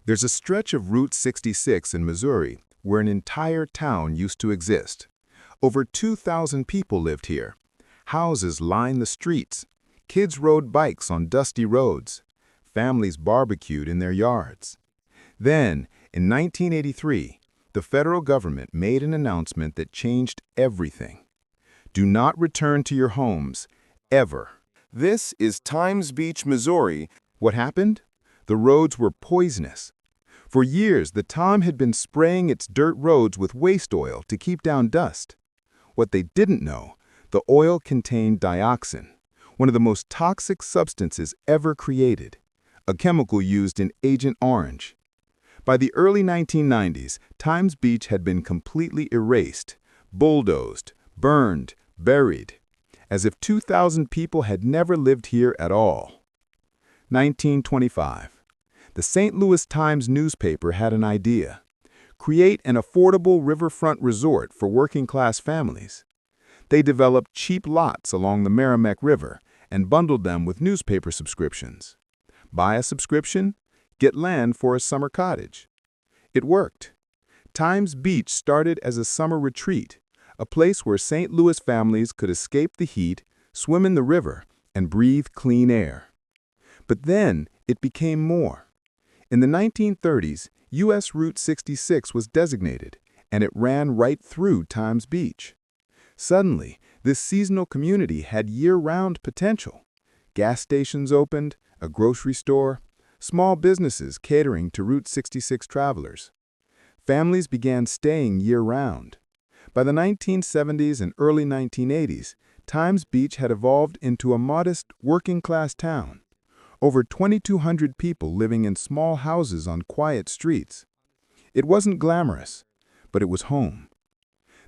There's a stretch of Route 66 in Missouri where an entire town used to exist. Over 2,000 people lived here. Houses lined the streets. Kids rode bikes on dusty roads. Families barbecued in their yards. Then, in 1983, the federal government made an announcement that changed everything. Do not return to your homes, ever. This is Times Beach, Missouri. What happened? The roads were poisonous. For years, the town had been spraying its dirt roads with waste oil to keep down dust. What they didn't know, the oil contained dioxin, one of the most toxic substances ever created, a chemical used in Agent Orange. By the early 1990s, Times Beach had been completely erased, bulldozed, burned, buried, as if 2,000 people had never lived here at all. 1925. The St. Louis Times newspaper had an idea: create an affordable riverfront resort for working-class families. They developed cheap lots along the Merrimack River and bundled them with newspaper subscriptions. Buy a subscription, get land for a summer cottage. It worked. Times Beach started as a summer retreat, a place where St. Louis families could escape the heat, swim in the river, and breathe clean air. But then it became more. In the 1930s, U.S. Route 66 was designated, and it ran right through Times Beach. Suddenly, this seasonal community had year-round potential. Gas stations opened, a grocery store, small businesses catering to Route 66 travelers. Families began staying year-round. By the 1970s and early 1980s, Times Beach had evolved into a modest, working-class town. Over 2,200 people living in small houses on quiet streets. It wasn't glamorous, but it was home.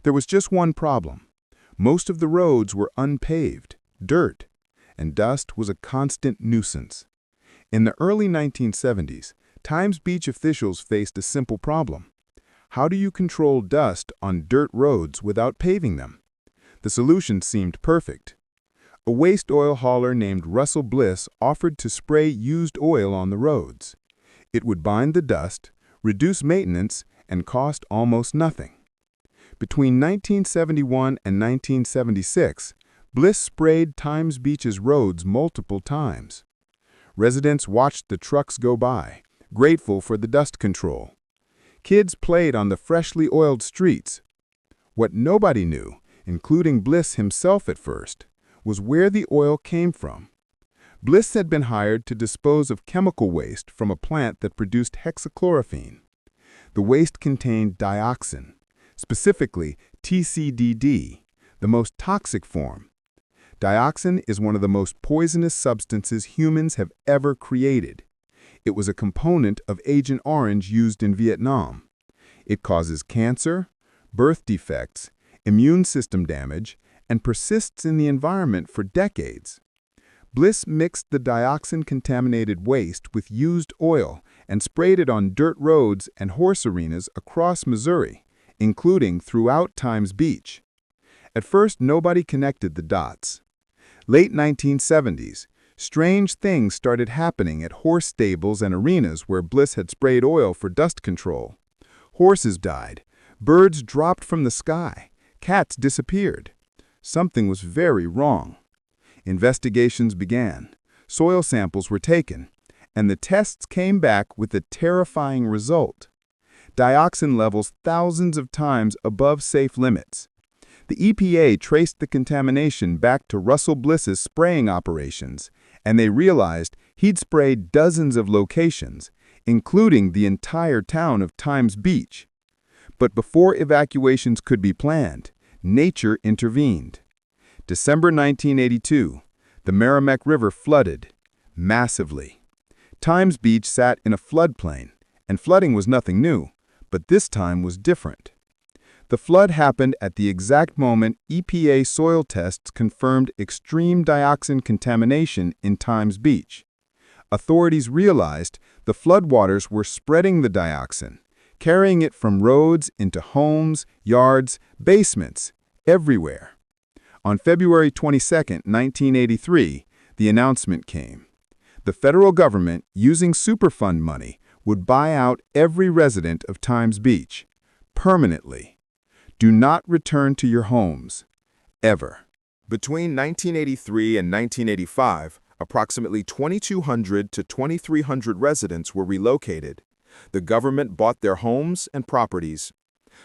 There was just one problem. Most of the roads were unpaved, dirt, and dust was a constant nuisance. In the early 1970s, Times Beach officials faced a simple problem. How do you control dust on dirt roads without paving them? The solution seemed perfect. A waste oil hauler named Russell Bliss offered to spray used oil on the roads. It would bind the dust, reduce maintenance, and cost almost nothing. Between 1971 and 1976, Bliss sprayed Times Beach's roads multiple times. Residents watched the trucks go by, grateful for the dust control. Kids played on the freshly oiled streets. What nobody knew, including Bliss himself at first, was where the oil came from. Bliss had been hired to dispose of chemical waste from a plant that produced hexachlorophene. The waste contained dioxin, specifically TCDD, the most toxic form. Dioxin is one of the most poisonous substances humans have ever created. It was a component of Agent Orange used in Vietnam. It causes cancer, birth defects, immune system damage, and persists in the environment for decades. Bliss mixed the dioxin-contaminated waste with used oil and sprayed it on dirt roads and horse arenas across Missouri, including throughout Times Beach. At first, nobody connected the dots. Late 1970s, strange things started happening at horse stables and arenas where Bliss had sprayed oil for dust control. Horses died, birds dropped from the sky, cats disappeared. Something was very wrong. Investigations began, soil samples were taken, and the tests came back with a terrifying result: dioxin levels thousands of times above safe limits. The EPA traced the contamination back to Russell Bliss's spraying operations, and they realized he'd sprayed dozens of locations, including the entire town of Times Beach. But before evacuations could be planned, nature intervened. December 1982, the Merrimack River flooded, massively. Times Beach sat in a floodplain, and flooding was nothing new, but this time was different. The flood happened at the exact moment EPA soil tests confirmed extreme dioxin contamination in Times Beach. Authorities realized the floodwaters were spreading the dioxin, carrying it from roads into homes, yards, basements, everywhere. On February 22, 1983, the announcement came. The federal government, using Superfund money, would buy out every resident of Times Beach, permanently. Do not return to your homes, ever. Between 1983 and 1985, approximately 2,200 to 2,300 residents were relocated. The government bought their homes and properties.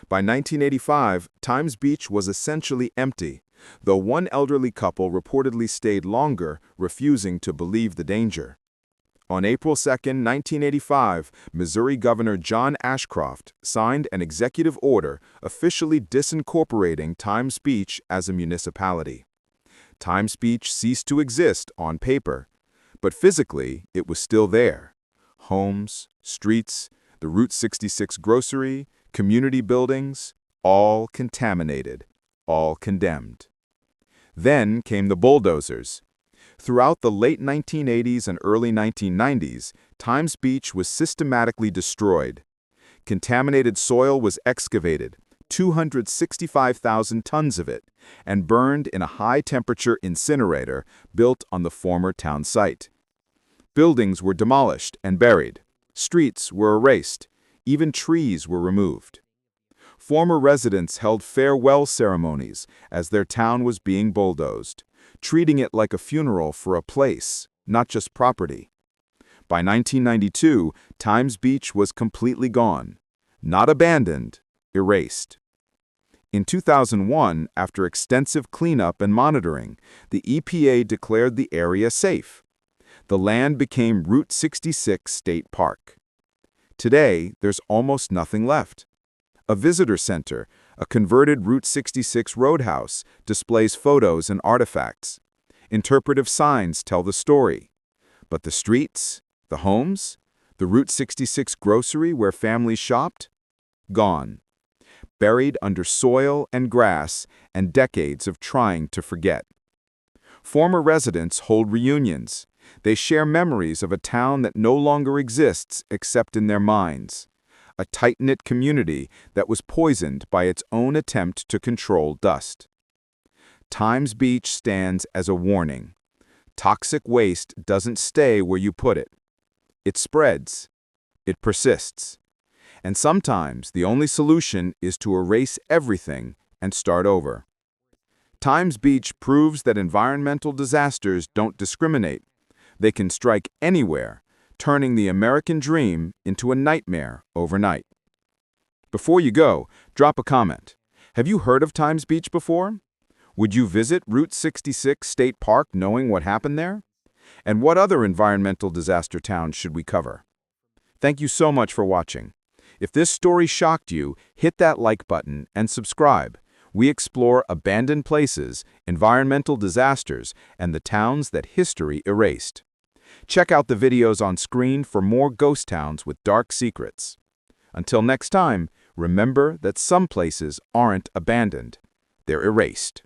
By 1985, Times Beach was essentially empty, though one elderly couple reportedly stayed longer, refusing to believe the danger. On April 2, 1985, Missouri Governor John Ashcroft signed an executive order officially disincorporating Times Beach as a municipality. Times Beach ceased to exist on paper, but physically it was still there. Homes, streets, the Route 66 grocery, community buildings, all contaminated, all condemned. Then came the bulldozers. Throughout the late 1980s and early 1990s, Times Beach was systematically destroyed. Contaminated soil was excavated, 265,000 tons of it, and burned in a high-temperature incinerator built on the former town site. Buildings were demolished and buried. Streets were erased. Even trees were removed. Former residents held farewell ceremonies as their town was being bulldozed, treating it like a funeral for a place, not just property. By 1992, Times Beach was completely gone. Not abandoned, erased. In 2001, after extensive cleanup and monitoring, the EPA declared the area safe. The land became Route 66 State Park. Today, there's almost nothing left. A visitor center, a converted Route 66 roadhouse, displays photos and artifacts. Interpretive signs tell the story. But the streets, the homes, the Route 66 grocery where families shopped? Gone. Buried under soil and grass and decades of trying to forget. Former residents hold reunions. They share memories of a town that no longer exists except in their minds. A tight-knit community that was poisoned by its own attempt to control dust. Times Beach stands as a warning. Toxic waste doesn't stay where you put it. It spreads. It persists. And sometimes the only solution is to erase everything and start over. Times Beach proves that environmental disasters don't discriminate. They can strike anywhere, turning the American dream into a nightmare overnight. Before you go, drop a comment. Have you heard of Times Beach before? Would you visit Route 66 State Park knowing what happened there? And what other environmental disaster towns should we cover? Thank you so much for watching. If this story shocked you, hit that like button and subscribe. We explore abandoned places, environmental disasters, and the towns that history erased. Check out the videos on screen for more ghost towns with dark secrets. Until next time, remember that some places aren't abandoned. They're erased.